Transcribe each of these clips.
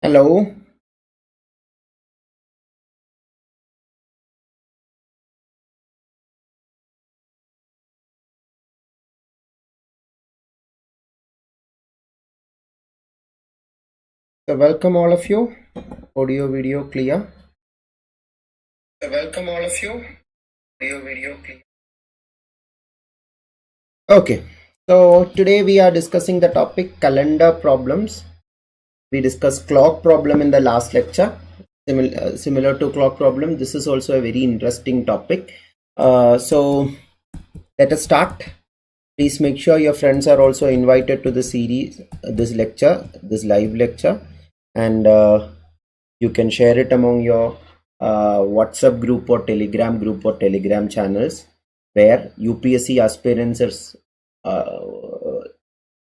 Hello. So welcome all of you. Audio video clear. Welcome all of you. Audio video clear. Okay. So today we are discussing the topic calendar problems. We discussed clock problem in the last lecture. Similar to clock problem, this is also a very interesting topic. So let us start. Please make sure your friends are also invited to the series, this live lecture, and you can share it among your WhatsApp group or Telegram channels where UPSC aspirants are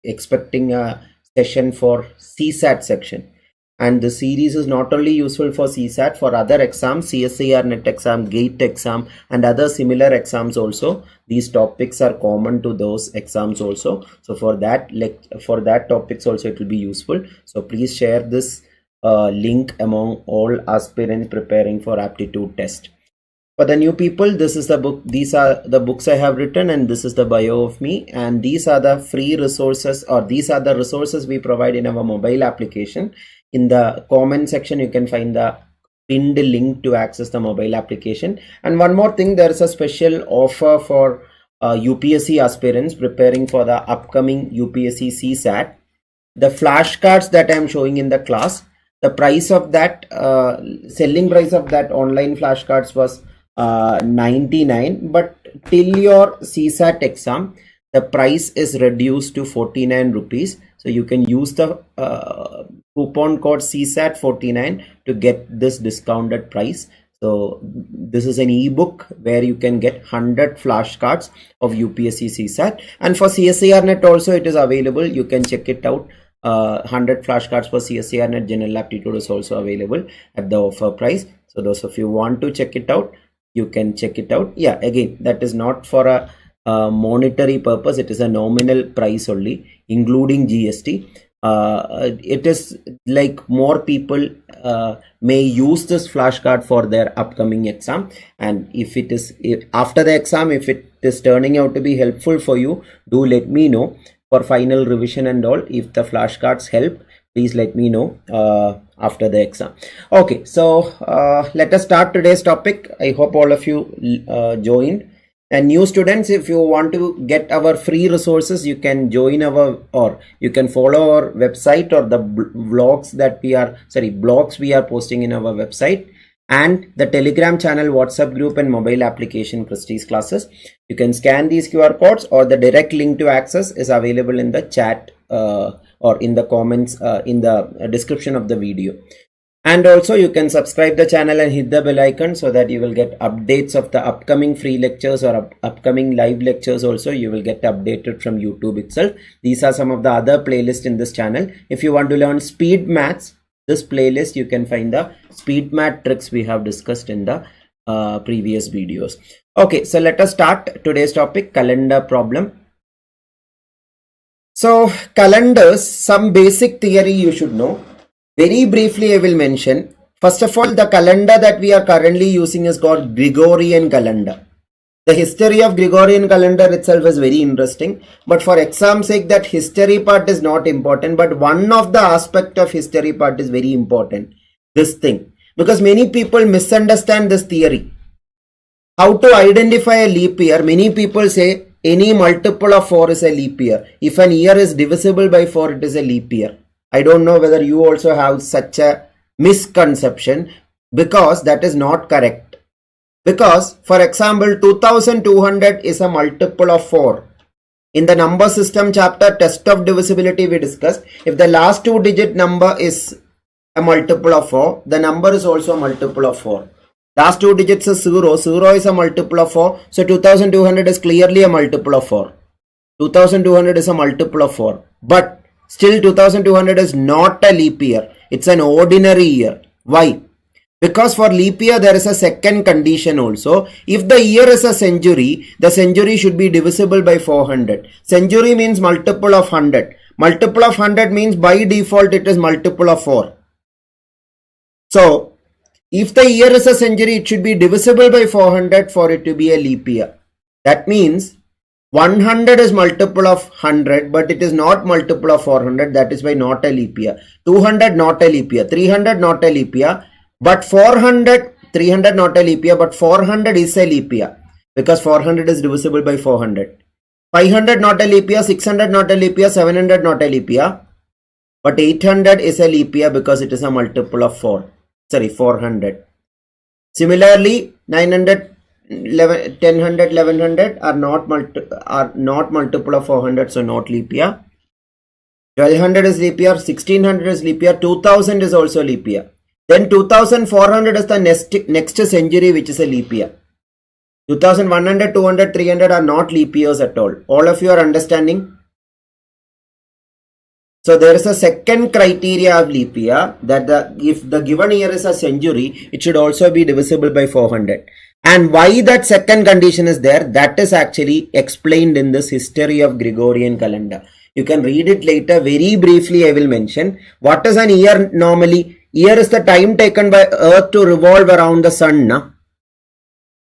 expecting a session for CSAT section. And the series is not only useful for CSAT, for other exams, CSIR NET exam, GATE exam, and other similar exams also. These topics are common to those exams also. So for that topics also it will be useful. So please share this link among all aspirants preparing for aptitude test. For the new people, this is the book. These are the books I have written, and this is the bio of me. And these are the free resources, or these are the resources we provide in our mobile application. In the comment section, you can find the pinned link to access the mobile application. And one more thing, there is a special offer for UPSC aspirants preparing for the upcoming UPSC CSAT. The flashcards that I am showing in the class, the price of that, selling price of that online flashcards was 99, but till your CSAT exam the price is reduced to 49 rupees. So you can use the coupon code CSAT 49 to get this discounted price. So this is an ebook where you can get 100 flashcards of UPSC CSAT, and for CSIR NET also it is available. You can check it out. 100 flashcards for CSIR NET General Aptitude is also available at the offer price. So those of you want to check it out, you can check it out. Yeah, again, that is not for a monetary purpose. It is a nominal price only, including GST. It is like more people may use this flashcard for their upcoming exam, and if after the exam, if it is turning out to be helpful for you, do let me know for final revision and all. If the flashcards help, please let me know after the exam. Okay, so let us start today's topic. I hope all of you joined. And new students, if you want to get our free resources, you can join or you can follow our website or the blogs we are posting in our website, and the Telegram channel, WhatsApp group, and mobile application Christy's classes. You can scan these QR codes, or the direct link to access is available in the chat or in the comments in the description of the video. And also you can subscribe the channel and hit the bell icon so that you will get updates of the upcoming free lectures or upcoming live lectures. Also you will get updated from YouTube itself. These are some of the other playlists in this channel. If you want to learn speed maths, this playlist you can find the speed math tricks we have discussed in the previous videos. Okay, so let us start today's topic, calendar problem. So calendars, some basic theory you should know. Very briefly I will mention. First of all, the calendar that we are currently using is called Gregorian calendar. The history of Gregorian calendar itself is very interesting, but for exam sake that history part is not important, but one of the aspect of history part is very important, this thing, because many people misunderstand this theory. How to identify a leap year? Many people say any multiple of 4 is a leap year. If an year is divisible by 4, it is a leap year. I don't know whether you also have such a misconception, because that is not correct. Because for example, 2200 is a multiple of 4. In the number system chapter, test of divisibility, we discussed, if the last 2 digit number is a multiple of 4, the number is also a multiple of 4. Last 2 digits is 0. 0 is a multiple of 4. So 2200 is clearly a multiple of 4. 2200 is a multiple of 4. But still 2200 is not a leap year. It's an ordinary year. Why? Because for leap year there is a second condition also. If the year is a century, the century should be divisible by 400. Century means multiple of 100. Multiple of 100 means by default it is multiple of 4. So if the year is a century, it should be divisible by 400 for it to be a leap year. That means 100 is multiple of 100, but it is not multiple of 400. That is why not a leap year. 200 not a leap year. 300 not a leap year. But 300 not a leap year, but 400 is a leap year because 400 is divisible by 400. 500 not a leap year. 600 not a leap year. 700 not a leap year. But 800 is a leap year because it is a multiple of 400. Similarly, 900, 1000, 1100 are not multiple of 400, so not leap year. 1200 is leap year, 1600 is leap year, 2000 is also leap year. Then 2400 is the next century, which is a leap year. 2100, 200, 300 are not leap years at all. All of you are understanding? So there is a second criteria of leap year that if the given year is a century, it should also be divisible by 400. And why that second condition is there, that is actually explained in this history of Gregorian calendar. You can read it later. Very briefly I will mention. What is an year normally? Year is the time taken by Earth to revolve around the sun.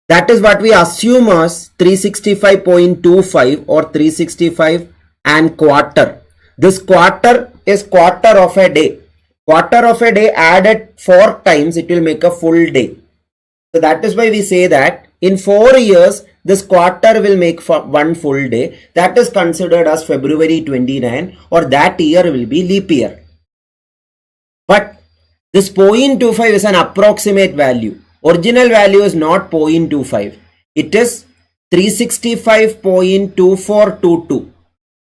That is what we assume as 365.25 or 365 and quarter. This quarter is quarter of a day. Quarter of a day added 4 times, it will make a full day. So that is why we say that in 4 years, this quarter will make one full day. That is considered as February 29, or that year will be leap year. But this 0.25 is an approximate value. Original value is not 0.25. It is 365.2422.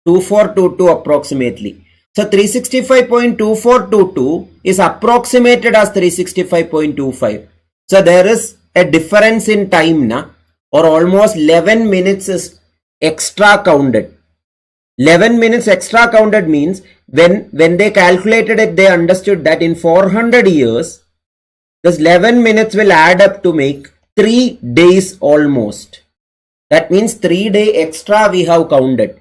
2422 approximately. So 365.2422 is approximated as 365.25. So there is a difference in time, or almost 11 minutes is extra counted. 11 minutes extra counted means when they calculated it, they understood that in 400 years, this 11 minutes will add up to make 3 days almost. That means 3 days extra we have counted.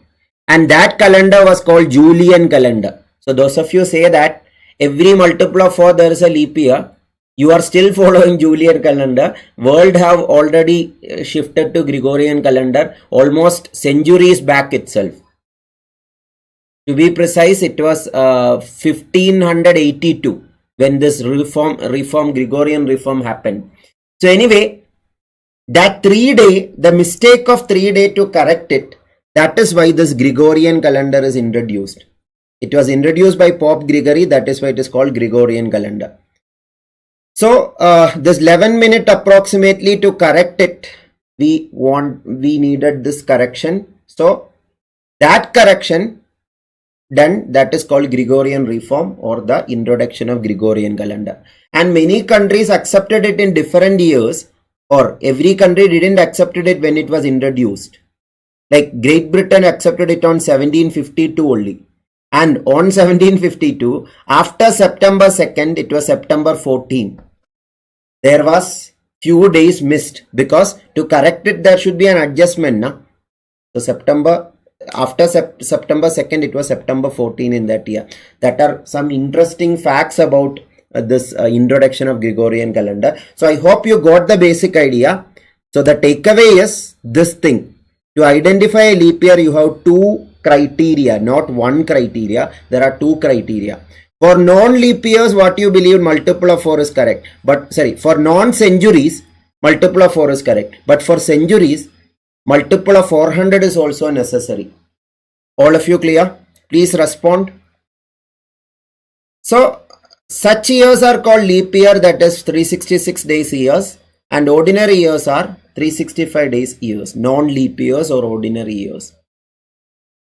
And that calendar was called Julian calendar. So those of you say that every multiple of 4 there is a leap year, you are still following Julian calendar. World have already shifted to Gregorian calendar almost centuries back itself. To be precise, it was 1582 when this Gregorian reform happened. So anyway, that 3 day, the mistake of 3 day to correct it, that is why this Gregorian calendar is introduced. It was introduced by Pope Gregory. That is why it is called Gregorian calendar. So this 11 minute approximately to correct it, we needed this correction. So that correction done, that is called Gregorian reform or the introduction of Gregorian calendar. And many countries accepted it in different years, or every country didn't accept it when it was introduced. Like Great Britain accepted it on 1752 only. And on 1752, after September 2nd, it was September 14. There was few days missed because to correct it, there should be an adjustment. So after September 2nd, it was September 14 in that year. That are some interesting facts about this introduction of Gregorian calendar. So I hope you got the basic idea. So the takeaway is this thing. To identify a leap year, you have 2 criteria, not 1 criteria. There are 2 criteria. For non-leap years, what you believe multiple of 4 is correct. But for non-centuries, multiple of 4 is correct. But for centuries, multiple of 400 is also necessary. All of you clear? Please respond. So such years are called leap year, that is 366 days years, and ordinary years are 365 days years, non-leap years or ordinary years.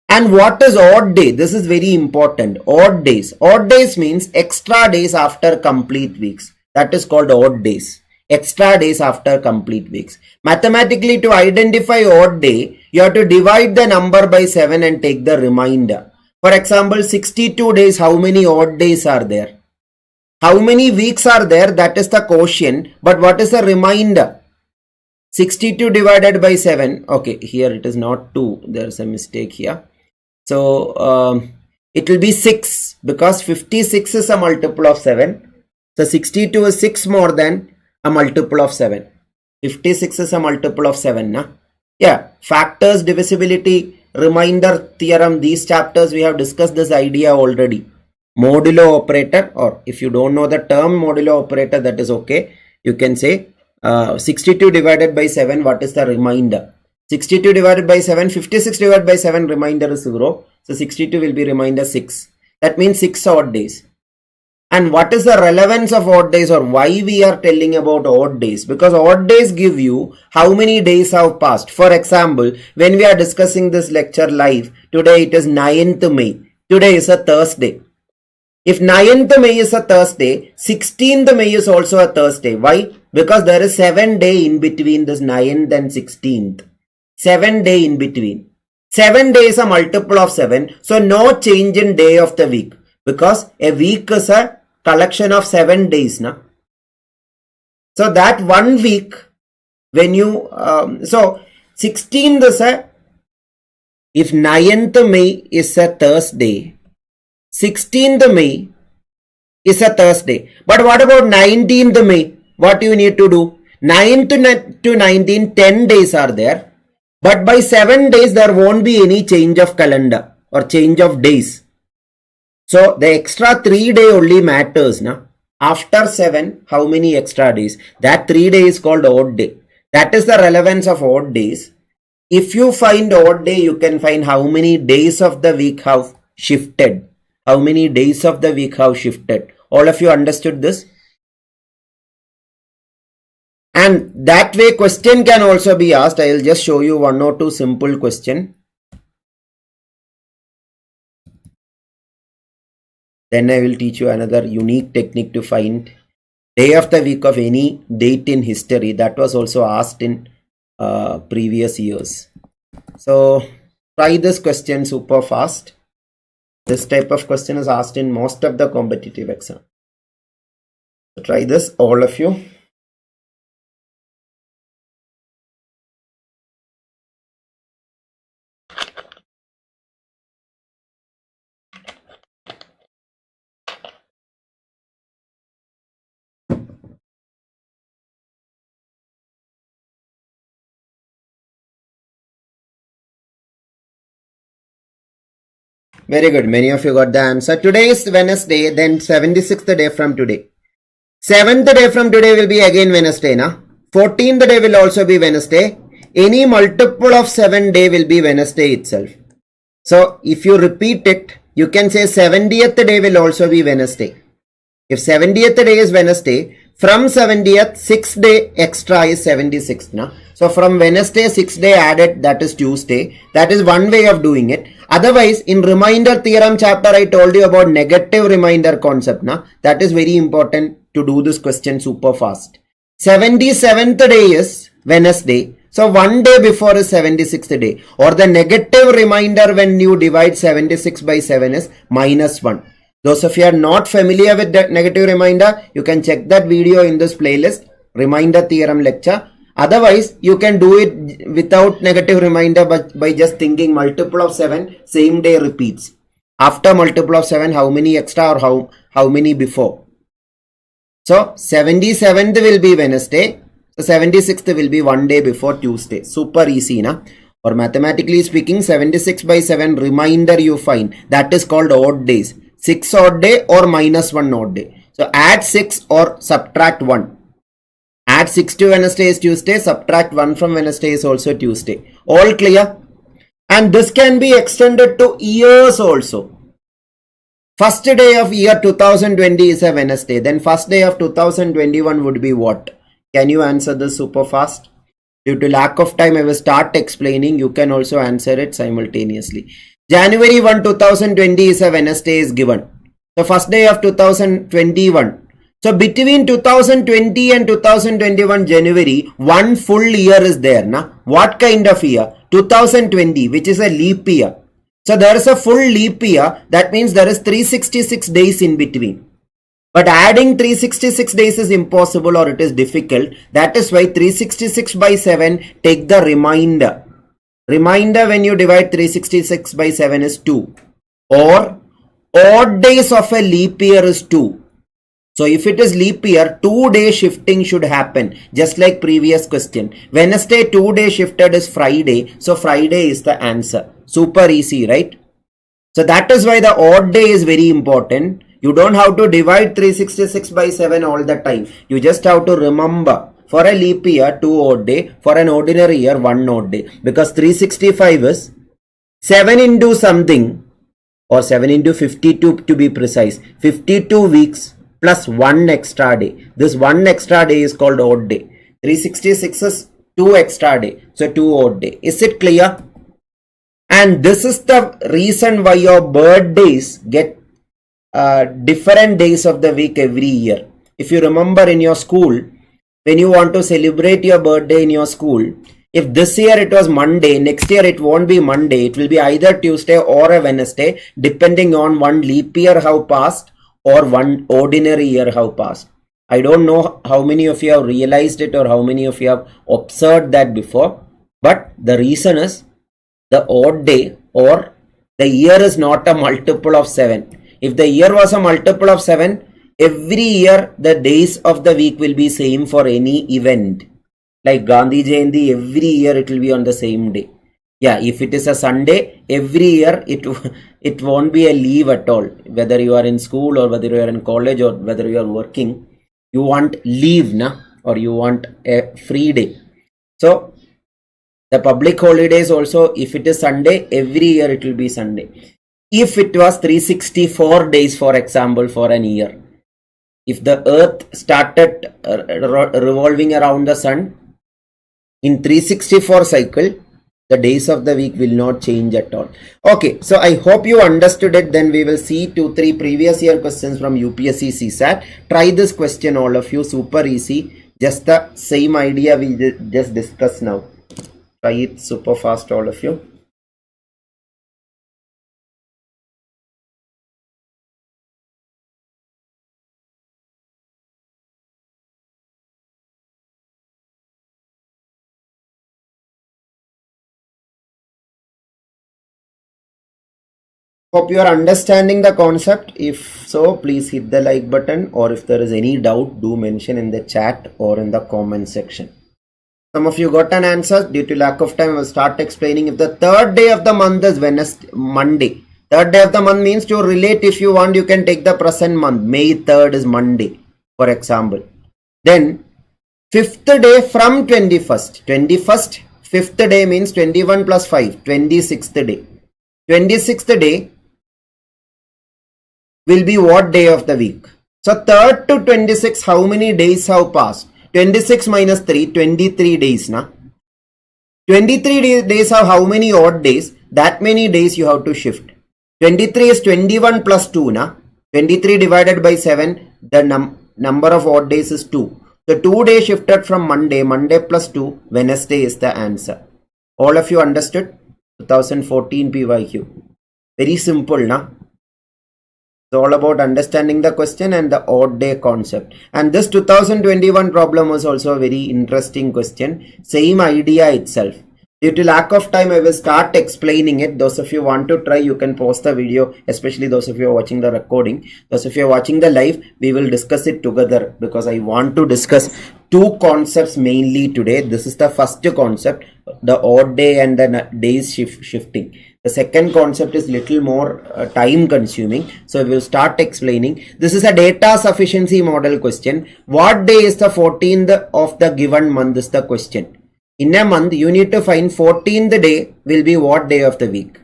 And what is odd day? This is very important. Odd days. Odd days means extra days after complete weeks. That is called odd days. Extra days after complete weeks. Mathematically, to identify odd day, you have to divide the number by 7 and take the remainder. For example, 62 days, how many odd days are there? How many weeks are there? That is the quotient. But what is the remainder? 62 divided by 7. Okay, here it is not 2. There is a mistake here. So it will be 6 because 56 is a multiple of 7. So 62 is 6 more than a multiple of 7. 56 is a multiple of 7. Na? Yeah, factors, divisibility, remainder theorem, these chapters we have discussed this idea already. Modulo operator, or if you don't know the term modulo operator, that is okay. You can say 62 divided by 7, what is the remainder? 62 divided by 7, 56 divided by 7, remainder is 0. So 62 will be remainder 6. That means 6 odd days. And what is the relevance of odd days, or why we are telling about odd days? Because odd days give you how many days have passed. For example, when we are discussing this lecture live, today it is 9th May. Today is a Thursday. If 9th May is a Thursday, 16th May is also a Thursday. Why? Because there is 7 days in between this 9th and 16th. 7 days in between. 7 days is a multiple of 7. So no change in day of the week. Because a week is a collection of 7 days. Na? So that 1 week, when you, so 16th is a, if 9th May is a Thursday, 16th May is a Thursday. But what about 19th May? What you need to do? 9th to 19, 10 days are there. But by 7 days, there won't be any change of calendar or change of days. So the extra 3 day only matters. Na? After 7, how many extra days? That 3 days is called odd day. That is the relevance of odd days. If you find odd day, you can find how many days of the week have shifted. How many days of the week have shifted. All of you understood this? And that way question can also be asked. I will just show you 1 or 2 simple question. Then I will teach you another unique technique to find day of the week of any date in history. That was also asked in previous years. So try this question super fast. This type of question is asked in most of the competitive exam. So try this, all of you. Very good. Many of you got the answer. Today is Wednesday, then 76th day from today. 7th day from today will be again Wednesday. Na? 14th day will also be Wednesday. Any multiple of 7 day will be Wednesday itself. So if you repeat it, you can say 70th day will also be Wednesday. If 70th day is Wednesday, from 70th, 6th day extra is 76th. Na? So from Wednesday, 6th day added, that is Tuesday. That is one way of doing it. Otherwise, in remainder theorem chapter, I told you about negative remainder concept. Na? That is very important to do this question super fast. 77th day is Wednesday. So 1 day before is 76th day. Or the negative remainder when you divide 76 by 7 is -1. Those of you are not familiar with that negative remainder, you can check that video in this playlist, remainder theorem lecture. Otherwise, you can do it without negative remainder, but by just thinking multiple of 7, same day repeats. After multiple of 7, how many extra or how many before? So 77th will be Wednesday. So 76th will be 1 day before Tuesday. Super easy, na? Or mathematically speaking, 76 by 7 remainder you find. That is called odd days. 6 odd day or -1 odd day. So add 6 or subtract 1. Add 6 to Wednesday is Tuesday. Subtract 1 from Wednesday is also Tuesday. All clear? And this can be extended to years also. First day of year 2020 is a Wednesday. Then first day of 2021 would be what? Can you answer this super fast? Due to lack of time, I will start explaining. You can also answer it simultaneously. January 1, 2020 is a Wednesday is given. The first day of 2021. So between 2020 and 2021 January, 1 full year is there. Na? What kind of year? 2020, which is a leap year. So there is a full leap year. That means there is 366 days in between. But adding 366 days is impossible or it is difficult. That is why 366 by 7, take the remainder. Remainder when you divide 366 by 7 is 2. Or odd days of a leap year is 2. So if it is leap year, 2-day shifting should happen, just like previous question. Wednesday 2-day shifted is Friday, so Friday is the answer. Super easy, right? So that is why the odd day is very important. You don't have to divide 366 by 7 all the time. You just have to remember, for a leap year 2 odd day, for an ordinary year 1 odd day. Because 365 is 7 into something, or 7 into 52 to be precise. 52 weeks plus 1 extra day. This 1 extra day is called odd day. 366 is 2 extra day. So 2 odd day. Is it clear? And this is the reason why your birthdays get different days of the week every year. If you remember in your school, when you want to celebrate your birthday in your school, if this year it was Monday, next year it won't be Monday. It will be either Tuesday or a Wednesday, depending on one leap year have passed or one ordinary year have passed. I don't know how many of you have realized it or how many of you have observed that before. But the reason is the odd day or the year is not a multiple of 7. If the year was a multiple of 7, every year the days of the week will be same for any event. Like Gandhi Jayanti, every year it will be on the same day. Yeah, if it is a Sunday, every year it won't be a leave at all. Whether you are in school or whether you are in college or whether you are working, you want leave, na? Or you want a free day. So the public holidays also, if it is Sunday, every year it will be Sunday. If it was 364 days, for example, for an year, if the earth started revolving around the sun in 364 cycle, the days of the week will not change at all. Okay, so I hope you understood it. Then we will see 2-3 previous year questions from UPSC CSAT. Try this question, all of you, super easy. Just the same idea we just discussed now. Try it super fast, all of you. Hope you are understanding the concept. If so, please hit the like button, or if there is any doubt, do mention in the chat or in the comment section. Some of you got an answer. Due to lack of time, I will start explaining. If the third day of the month is Monday, third day of the month means to relate, if you want, you can take the present month. May 3rd is Monday, for example. Then 5th day from 21st. 21st, 5th day means 21 plus 5, 26th day. 26th day will be what day of the week? So 3rd to 26, how many days have passed? 26 minus 3, 23 days, na? 23 days have how many odd days? That many days you have to shift. 23 is 21 plus 2, na? 23 divided by 7, the number of odd days is 2. So 2 days shifted from Monday, Monday plus 2, Wednesday is the answer. All of you understood? 2014 PYQ. Very simple, na? It's all about understanding the question and the odd day concept. And this 2021 problem was also a very interesting question. Same idea itself. Due to lack of time, I will start explaining it. Those of you want to try, you can pause the video, especially those of you are watching the recording. Those of you are watching the live, we will discuss it together because I want to discuss two concepts mainly today. This is the first concept, the odd day and the days shifting. The second concept is little more time consuming. So we will start explaining. This is a data sufficiency model question. What day is the 14th of the given month is the question. In a month, you need to find 14th day will be what day of the week.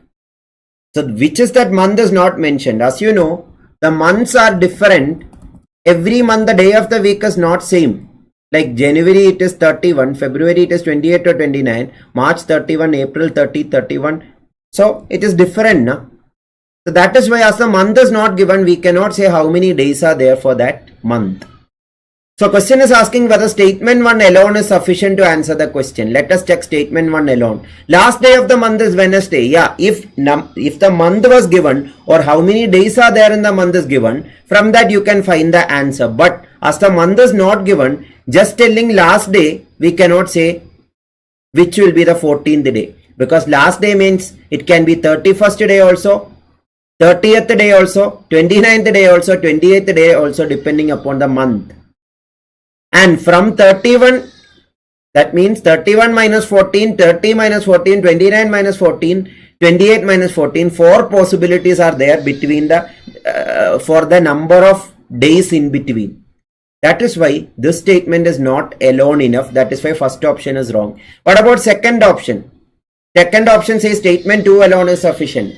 So which is that month is not mentioned. As you know, the months are different. Every month the day of the week is not same. Like January it is 31, February it is 28 or 29, March 31, April 30, 31. So it is different, na? So that is why as the month is not given, we cannot say how many days are there for that month. So question is asking whether statement 1 alone is sufficient to answer the question. Let us check statement 1 alone. Last day of the month is Wednesday. Yeah, if the month was given or how many days are there in the month is given, from that you can find the answer. But as the month is not given, just telling last day, we cannot say which will be the 14th day. Because last day means it can be 31st day also, 30th day also, 29th day also, 28th day also, depending upon the month. And from 31, that means 31 minus 14, 30 minus 14, 29 minus 14, 28 minus 14, 4 possibilities are there between the for the number of days in between. That is why this statement is not alone enough. That is why first option is wrong. What about second option? Second option says statement 2 alone is sufficient.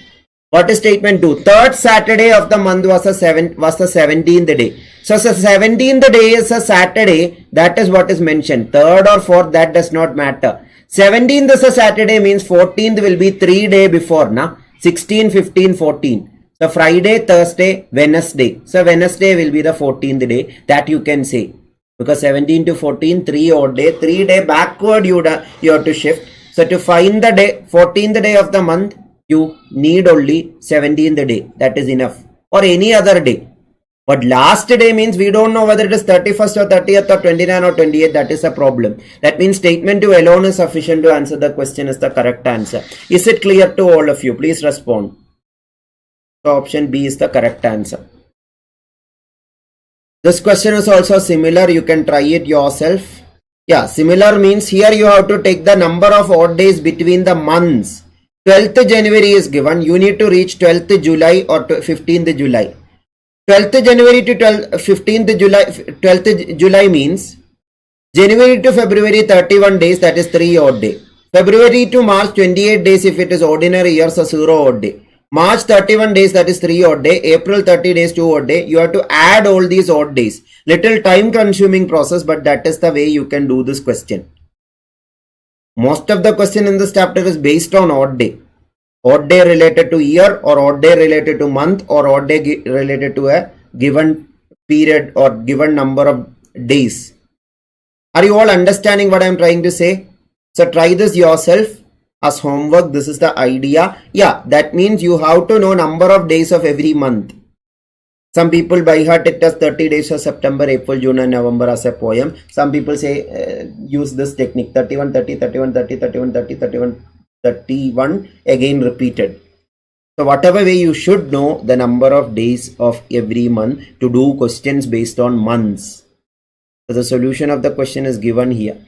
What is statement 2? Third Saturday of the month was the 17th day. So 17th day is a Saturday. That is what is mentioned. Third or fourth, that does not matter. 17th is a Saturday, means 14th will be 3 days before. Na? 16, 15, 14. So Friday, Thursday, Wednesday. So Wednesday will be the 14th day. That you can say. Because 17 to 14, 3 odd day. 3 day backward you have to shift. So to find the day, 14th day of the month, you need only 17th day. That is enough. Or any other day. But last day means we don't know whether it is 31st or 30th or 29 or 28th. That is a problem. That means statement 2 alone is sufficient to answer the question is the correct answer. Is it clear to all of you? Please respond. So option B is the correct answer. This question is also similar. You can try it yourself. Yeah, similar means here you have to take the number of odd days between the months. 12th January is given. You need to reach 12th July or 15th July. 12th January to 15th July, 12th July means January to February 31 days, that is 3 odd day. February to March 28 days if it is ordinary year, so 0 odd day. March 31 days, that is 3 odd day. April 30 days, 2 odd day. You have to add all these odd days. Little time consuming process, but that is the way you can do this question. Most of the question in this chapter is based on odd day. Odd day related to year, or odd day related to month, or odd day related to a given period or given number of days. Are you all understanding what I am trying to say? So try this yourself as homework. This is the idea. Yeah, that means you have to know number of days of every month. Some people by heart it as 30 days of September, April, June and November as a poem. Some people say use this technique 31, 30, 31, 30, 31, 30, 31, 31 again repeated. So whatever way you should know the number of days of every month to do questions based on months. So the solution of the question is given here.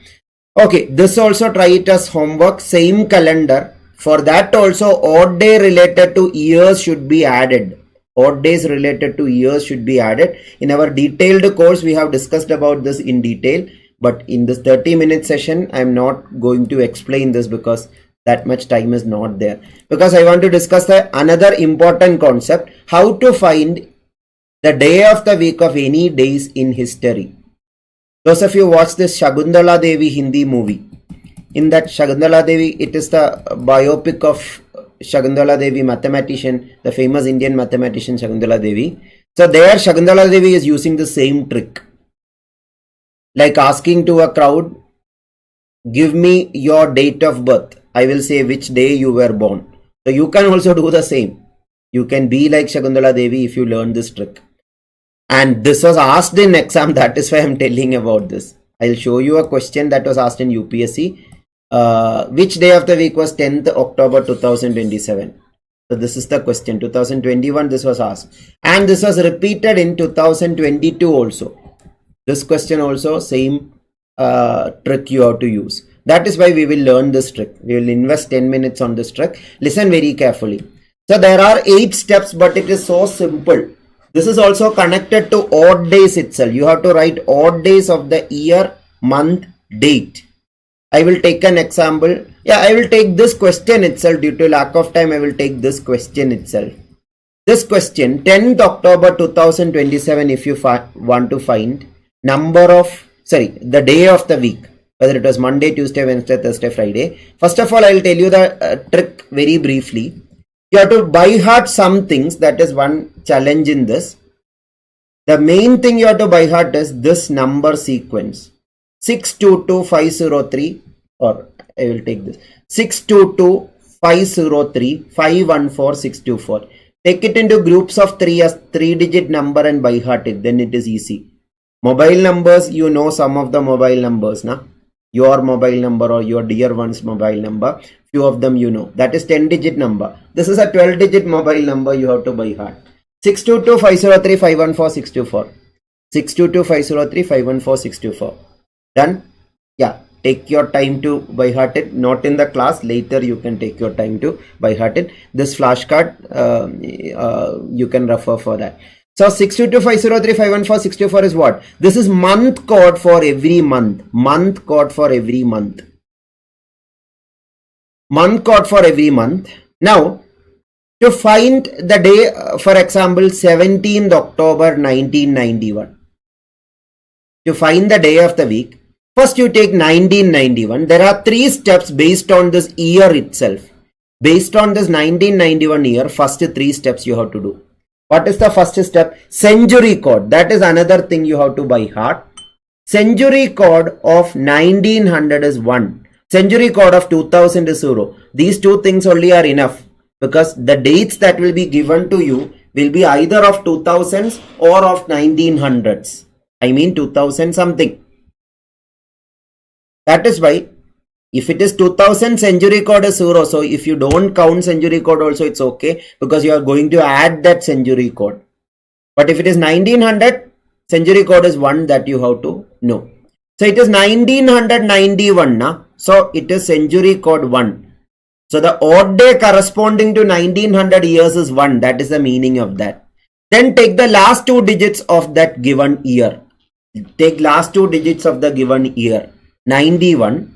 Okay, this also try it as homework. Same calendar. For that also odd day related to years should be added. Odd days related to years should be added. In our detailed course, we have discussed about this in detail. But in this 30-minute session, I am not going to explain this because that much time is not there. Because I want to discuss another important concept. How to find the day of the week of any days in history. Those of you watch this Shakuntala Devi Hindi movie. In that Shakuntala Devi, it is the biopic of Shakuntala Devi, mathematician, the famous Indian mathematician Shakuntala Devi. So there Shakuntala Devi is using the same trick. Like asking to a crowd, give me your date of birth. I will say which day you were born. So you can also do the same. You can be like Shakuntala Devi if you learn this trick. And this was asked in exam. That is why I am telling about this. I will show you a question that was asked in UPSC. Which day of the week was 10th October 2027? So this is the question. 2021 this was asked. And this was repeated in 2022 also. This question also same trick you have to use. That is why we will learn this trick. We will invest 10 minutes on this trick. Listen very carefully. So there are 8 steps, but it is so simple. This is also connected to odd days itself. You have to write odd days of the year, month, date. I will take an example. Yeah, I will take this question itself. Due to lack of time, I will take this question itself. This question, 10th October 2027, if you want to find the day of the week, whether it was Monday, Tuesday, Wednesday, Thursday, Friday. First of all, I will tell you the trick very briefly. You have to by heart some things. That is one challenge in this. The main thing you have to by heart is this number sequence. 622503, or I will take this 622503 514624. Take it into groups of 3 as 3-digit number and by heart it. Then it is easy. Mobile numbers, you know some of the mobile numbers, na? your mobile number or your dear one's mobile number. Few of them you know. That is 10-digit number. This is a 12-digit mobile number you have to by heart. 622-503-514-624. 622-503-514-624. Done? Yeah. Take your time to by heart it. Not in the class. Later you can take your time to by heart it. This flashcard you can refer for that. So 622-503-514-624 is what? This is month code for every month. Month code for every month. Month code for every month. Now, to find the day, for example, 17th October 1991. To find the day of the week, first you take 1991. There are 3 steps based on this year itself. Based on this 1991 year, first 3 steps you have to do. What is the first step? Century code. That is another thing you have to by heart. Century code of 1900 is 1. Century code of 2000 is 0. These 2 things only are enough, because the dates that will be given to you will be either of 2000s or of 1900s. I mean 2000 something. That is why if it is 2000, century code is 0. So if you don't count century code also, it's okay, because you are going to add that century code. But if it is 1900, century code is 1 that you have to know. So it is 1991 na? So it is century code 1. So the odd day corresponding to 1900 years is 1. That is the meaning of that. Then take the last 2 digits of that given year. Take last 2 digits of the given year. 91.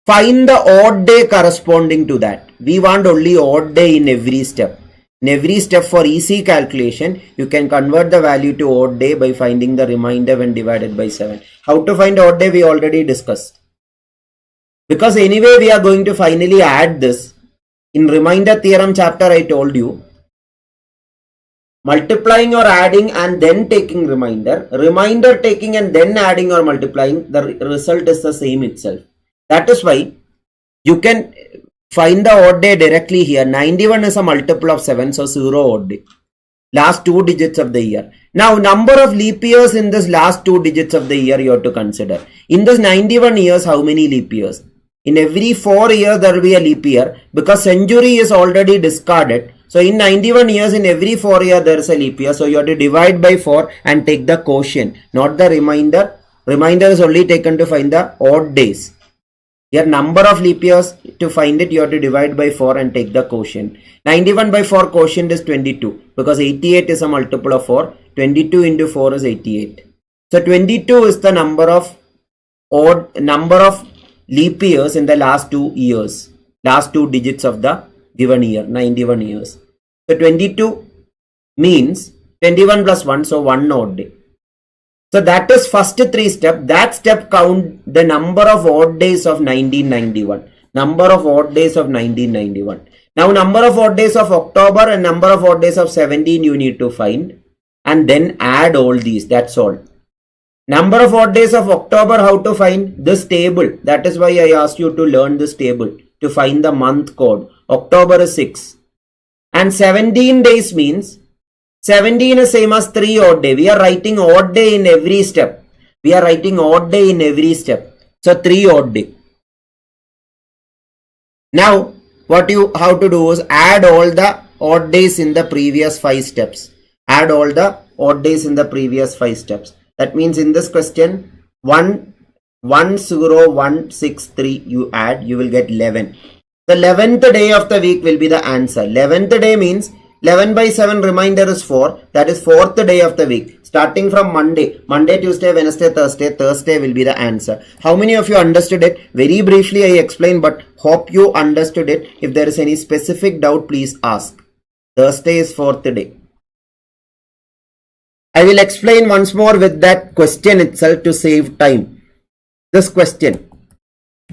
Find the odd day corresponding to that. We want only odd day in every step. In every step, for easy calculation, you can convert the value to odd day by finding the remainder when divided by 7. How to find odd day we already discussed. Because anyway we are going to finally add this. In remainder theorem chapter I told you, multiplying or adding and then taking remainder. Remainder taking and then adding or multiplying, the result is the same itself. That is why you can find the odd day directly here. 91 is a multiple of 7, so 0 odd day. Last 2 digits of the year. Now, number of leap years in this last 2 digits of the year you have to consider. In this 91 years, how many leap years? In every 4 years there will be a leap year, because century is already discarded. So in 91 years, in every 4 years there is a leap year. So you have to divide by 4 and take the quotient, not the remainder. Remainder is only taken to find the odd days. Here number of leap years, to find it you have to divide by 4 and take the quotient. 91 by 4 quotient is 22, because 88 is a multiple of 4. 22 into 4 is 88. So 22 is the number of leap years in the last 2 years. Last 2 digits of the given year, 91 years. So 22 means 21 plus 1, so 1 odd day. So that is first 3 step. That step count the number of odd days of 1991. Number of odd days of 1991. Now number of odd days of October and number of odd days of 17 you need to find. And then add all these. That's all. Number of odd days of October, how to find? This table. That is why I asked you to learn this table to find the month code. October is 6. And 17 days means 17 is same as 3 odd day. We are writing odd day in every step. We are writing odd day in every step. So 3 odd day. Now what you have to do is add all the odd days in the previous 5 steps. Add all the odd days in the previous 5 steps. That means in this question 10163 you add, you will get 11. The 11th day of the week will be the answer. 11th day means 11 by 7 remainder is 4. That is 4th day of the week. Starting from Monday. Monday, Tuesday, Wednesday, Thursday. Thursday will be the answer. How many of you understood it? Very briefly I explained, but hope you understood it. If there is any specific doubt, please ask. Thursday is 4th day. I will explain once more with that question itself to save time. This question.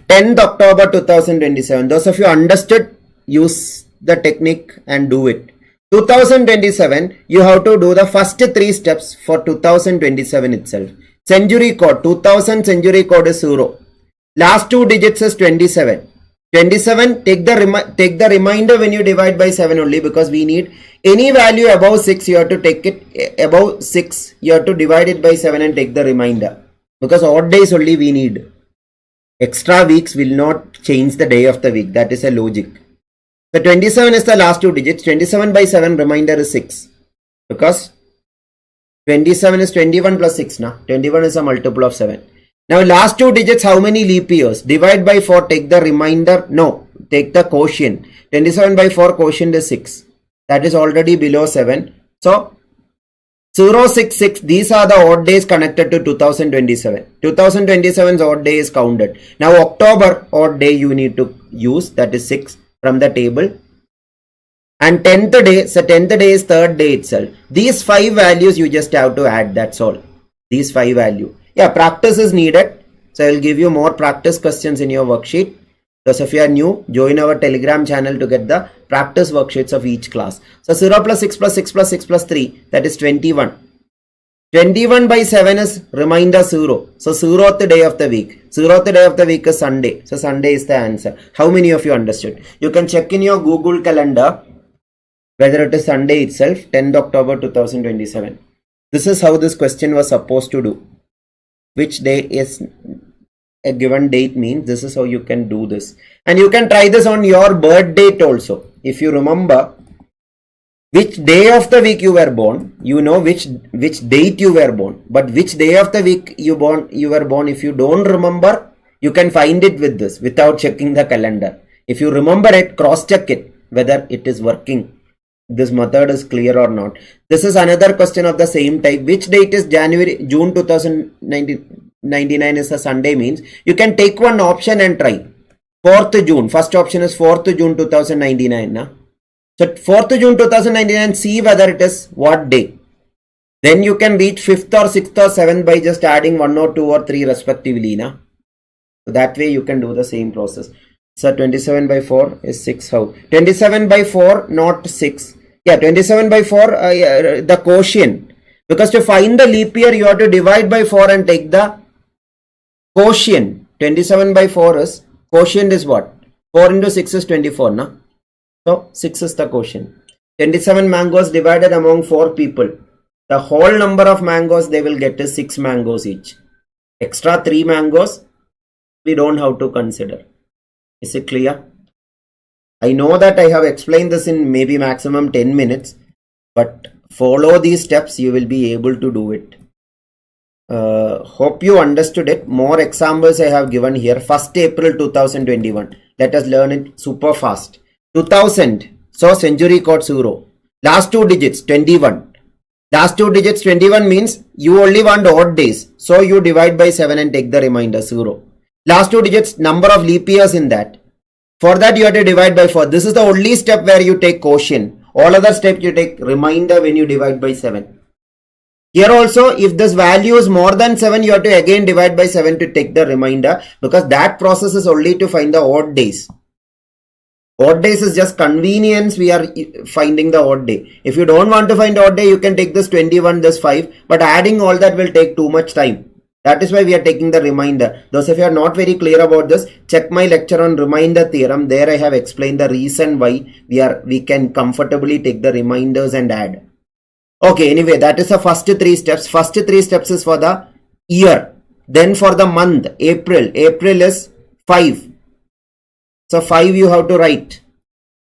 10th October 2027. Those of you understood, use the technique and do it. 2027, you have to do the first 3 steps for 2027 itself. Century code, 2000 century code is 0. Last 2 digits is 27. 27, take the remainder when you divide by 7 only, because we need any value above 6, you have to take it above 6, you have to divide it by 7 and take the remainder. because odd days only we need. Extra weeks will not change the day of the week. That is a logic. So 27 is the last two digits. 27 by 7 remainder is 6. Because 27 is 21 plus 6 now. 21 is a multiple of 7. Now last two digits, how many leap years? Divide by 4, take the remainder. No, take the quotient. 27 by 4 quotient is 6. That is already below 7. So 0, 6, 6. These are the odd days connected to 2027. 2027's odd day is counted. Now October odd day you need to use. That is 6 from the table. And 10th day, so 10th day is 3rd day itself. These 5 values you just have to add, that's all. These 5 values. Yeah, practice is needed. So I will give you more practice questions in your worksheet. Because if you are new, join our Telegram channel to get the practice worksheets of each class. So 0 plus 6 plus 6 plus 6 plus 3, that is 21. 21 by 7 is remainder 0. So 0th day of the week. 0th day of the week is Sunday. So Sunday is the answer. How many of you understood? You can check in your Google Calendar whether it is Sunday itself, 10th October 2027. This is how this question was supposed to do. Which day is a given date means, this is how you can do this. And you can try this on your birth date also. If you remember which day of the week you were born, you know which date you were born. But which day of the week you were born, if you don't remember, you can find it with this without checking the calendar. If you remember it, cross check it whether it is working. This method is clear or not. This is another question of the same type. Which date is June 2099 is a Sunday means, you can take one option and try. 4th June. First option is 4th June 2099. Na? So 4th June 2099, see whether it is what day. Then you can reach 5th or 6th or 7th by just adding 1 or 2 or 3 respectively. Na? So that way you can do the same process. So 27 by 4 is 6. How? 27 by 4 not 6. Yeah, 27 by 4 the quotient. Because to find the leap year you have to divide by 4 and take the quotient. 27 by 4 is, quotient is what? 4 into 6 is 24. Na? So 6 is the quotient. 27 mangoes divided among 4 people. The whole number of mangoes they will get is 6 mangoes each. Extra 3 mangoes we don't have to consider. Is it clear? I know that I have explained this in maybe maximum 10 minutes, but follow these steps, you will be able to do it. Hope you understood it. More examples I have given here. 1st April 2021. Let us learn it super fast. 2000. So century code 0. Last two digits 21. Last two digits 21 means you only want odd days. So you divide by 7 and take the remainder 0. Last two digits number of leap years in that. For that you have to divide by 4. This is the only step where you take quotient. All other steps you take remainder when you divide by 7. Here also if this value is more than 7 you have to again divide by 7 to take the remainder, because that process is only to find the odd days. Odd days is just convenience, we are finding the odd day. If you don't want to find odd day you can take this 21, this 5, but adding all that will take too much time. That is why we are taking the remainder. Those of you are not very clear about this, check my lecture on remainder theorem. There I have explained the reason why we can comfortably take the remainders and add. Okay, anyway, that is the first 3 steps. First 3 steps is for the year. Then for the month, April. April is 5. So 5 you have to write.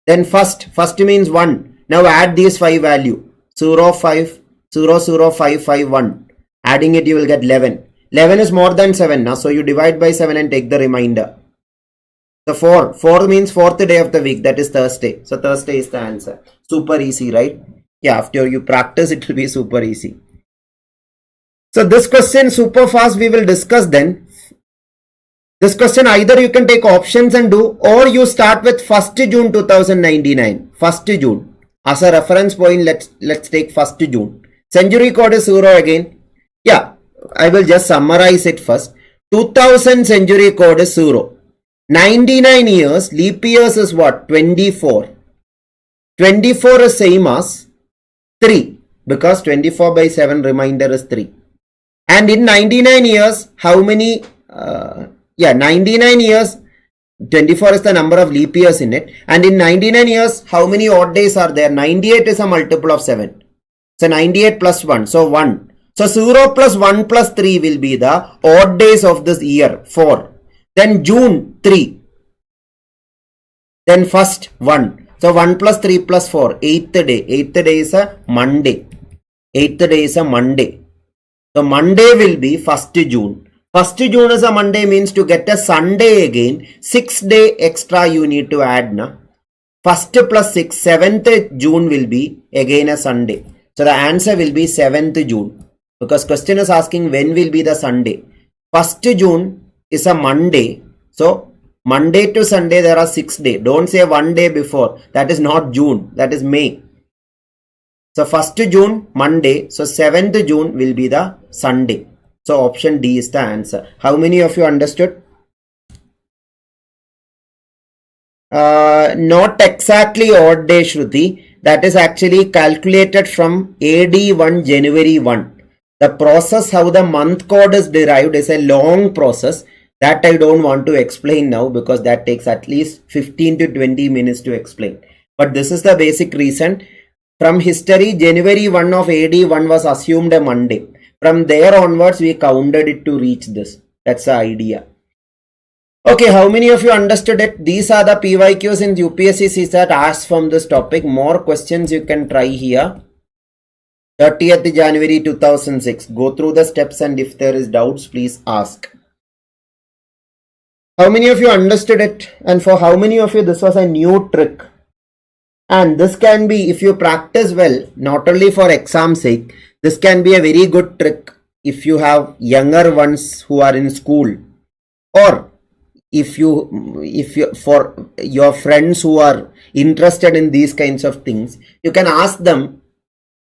Then first means 1. Now add these 5 value. 0, 5, 0, 0, 5, 5, 1. Adding it you will get 11. 11 is more than 7 now, so you divide by 7 and take the remainder. So 4. 4 means 4th day of the week, that is Thursday. So Thursday is the answer. Super easy, right? Yeah, after you practice it will be super easy. So this question super fast we will discuss then. This question either you can take options and do, or you start with 1st June 2099. 1st June. As a reference point, let's take 1st June. Century code is 0 again. Yeah. I will just summarize it first. 2000 century code is 0. 99 years, leap years is what? 24. 24 is same as 3, because 24 by 7 remainder is 3. And in 99 years, how many? 99 years, 24 is the number of leap years in it. And in 99 years, how many odd days are there? 98 is a multiple of 7. So 98 plus 1. So 1. So 0 plus 1 plus 3 will be the odd days of this year, 4. Then June, 3. Then first 1. So 1 plus 3 plus 4, 8th day. 8th day is a Monday. 8th day is a Monday. So Monday will be 1st June. 1st June is a Monday, means to get a Sunday again, 6 day extra you need to add. Na? 1st plus 6, 7th June will be again a Sunday. So the answer will be 7th June. Because question is asking when will be the Sunday. 1st June is a Monday. So Monday to Sunday there are 6 days. Don't say one day before. That is not June. That is May. So 1st June, Monday. So 7th June will be the Sunday. So option D is the answer. How many of you understood? Not exactly odd day, Shruti. That is actually calculated from AD1 January 1. The process how the month code is derived is a long process that I don't want to explain now because that takes at least 15 to 20 minutes to explain. But this is the basic reason. From history, January 1 of AD1 was assumed a Monday. From there onwards, we counted it to reach this. That's the idea. Okay, how many of you understood it? These are the PYQs in UPSC CSAT asked from this topic. More questions you can try here. 30th January 2006. Go through the steps and if there is doubts, please ask. How many of you understood it? And for how many of you this was a new trick? And this can be, if you practice well, not only for exam sake, this can be a very good trick if you have younger ones who are in school, or if you for your friends who are interested in these kinds of things, you can ask them,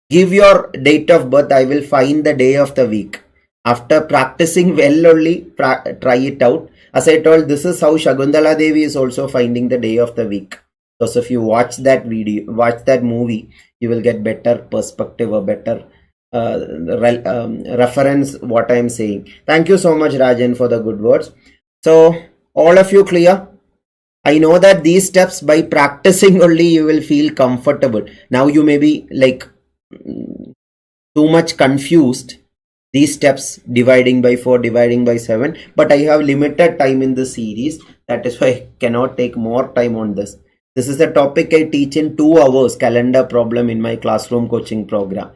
give your date of birth, I will find the day of the week. After practicing well only, try it out. As I told, this is how Shakuntala Devi is also finding the day of the week. So if you watch that video, watch that movie, you will get better perspective or better reference what I am saying. Thank you so much, Rajan, for the good words. So all of you clear? I know that these steps, by practicing only, you will feel comfortable. Now you may be like too much confused. These steps, dividing by 4, dividing by 7, but I have limited time in this series. That is why I cannot take more time on this. This is a topic I teach in 2 hours, calendar problem, in my classroom coaching program.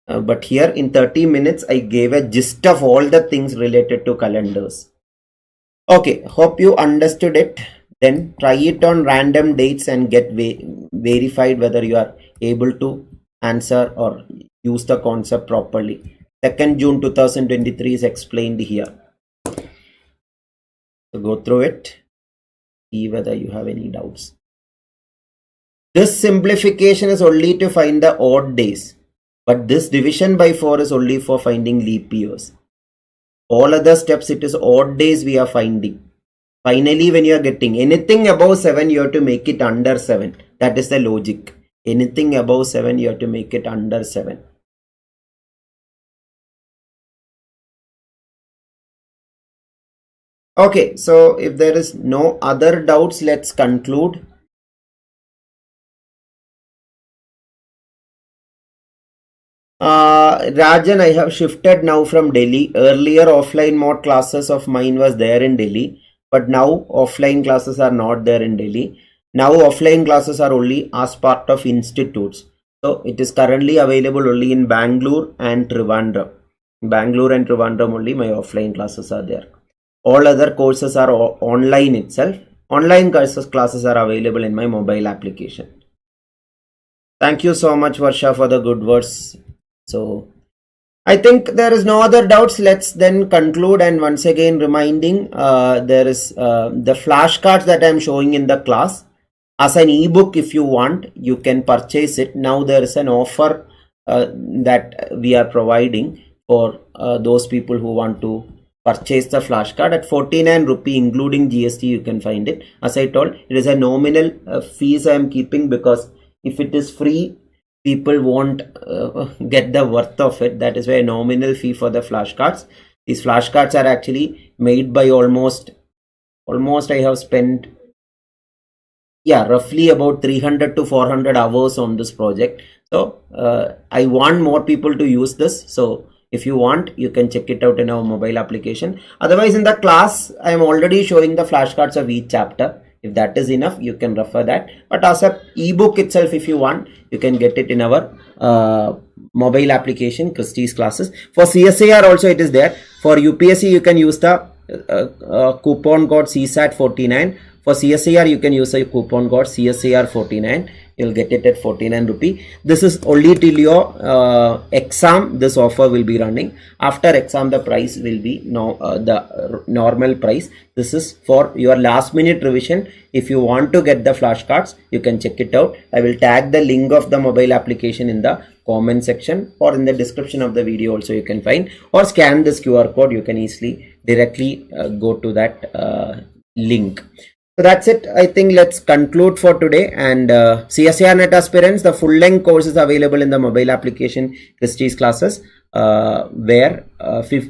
But here in 30 minutes, I gave a gist of all the things related to calendars. Okay, hope you understood it. Then try it on random dates and get verified whether you are able to answer or use the concept properly. 2nd June 2023 is explained here. So go through it, see whether you have any doubts. This simplification is only to find the odd days, but this division by 4 is only for finding leap years. All other steps, it is odd days we are finding. Finally, when you are getting anything above 7, you have to make it under 7. That is the logic. Anything above 7, you have to make it under 7. Okay, so if there is no other doubts, let's conclude. Rajan, I have shifted now from Delhi. Earlier offline mode classes of mine was there in Delhi, but now offline classes are not there in Delhi. Now offline classes are only as part of institutes. So it is currently available only in Bangalore and Trivandrum. Bangalore and Trivandrum only my offline classes are there. All other courses are online itself. Online classes are available in my mobile application. Thank you so much, Varsha, for the good words. So I think there is no other doubts. Let's then conclude, and once again reminding there is the flashcards that I am showing in the class. As an ebook, if you want, you can purchase it. Now there is an offer that we are providing for those people who want to purchase the flashcard at 49 rupee including GST. You can find it. As I told, it is a nominal fees I am keeping, because if it is free, people won't get the worth of it. That is why a nominal fee for the flashcards. These flashcards are actually made by almost I have spent roughly about 300 to 400 hours on this project. So I want more people to use this. So If you want, you can check it out in our mobile application. Otherwise, in the class, I am already showing the flashcards of each chapter. If that is enough, you can refer that. But as a ebook itself, if you want, you can get it in our mobile application, Christy's classes. For CSIR also it is there. For UPSC, you can use the coupon code CSAT 49. For CSIR, you can use a coupon code CSIR 49. You'll get it at 49 rupee. This is only till your exam. This offer will be running. After exam, the price will be the normal price. This is for your last minute revision. If you want to get the flashcards, you can check it out. I will tag the link of the mobile application in the comment section or in the description of the video also you can find, or scan this QR code. You can easily directly go to that link. So that's it. I think let's conclude for today. And CSIR NET aspirants, the full length course is available in the mobile application Christy's classes, where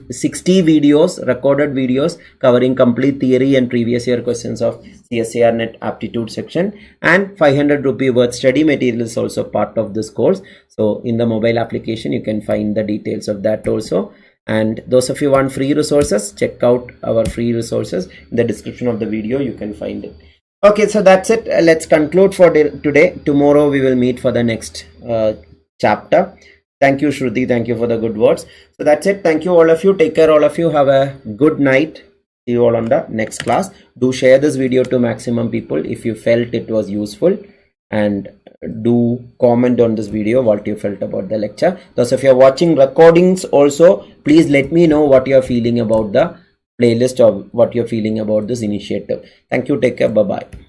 60 videos, recorded videos covering complete theory and previous year questions of CSIR NET aptitude section, and 500 rupee worth study material is also part of this course. So in the mobile application, you can find the details of that also. And those of you want free resources, check out our free resources in the description of the video. You can find it. Okay, so that's it. Let's conclude for today. Tomorrow we will meet for the next chapter. Thank you, Shruti. Thank you for the good words. So that's it. Thank you, all of you. Take care, all of you. Have a good night. See you all on the next class. Do share this video to maximum people if you felt it was useful, and do comment on this video what you felt about the lecture. Those of you are watching recordings also, please let me know what you are feeling about the playlist or what you're feeling about this initiative. Thank you. Take care. Bye bye.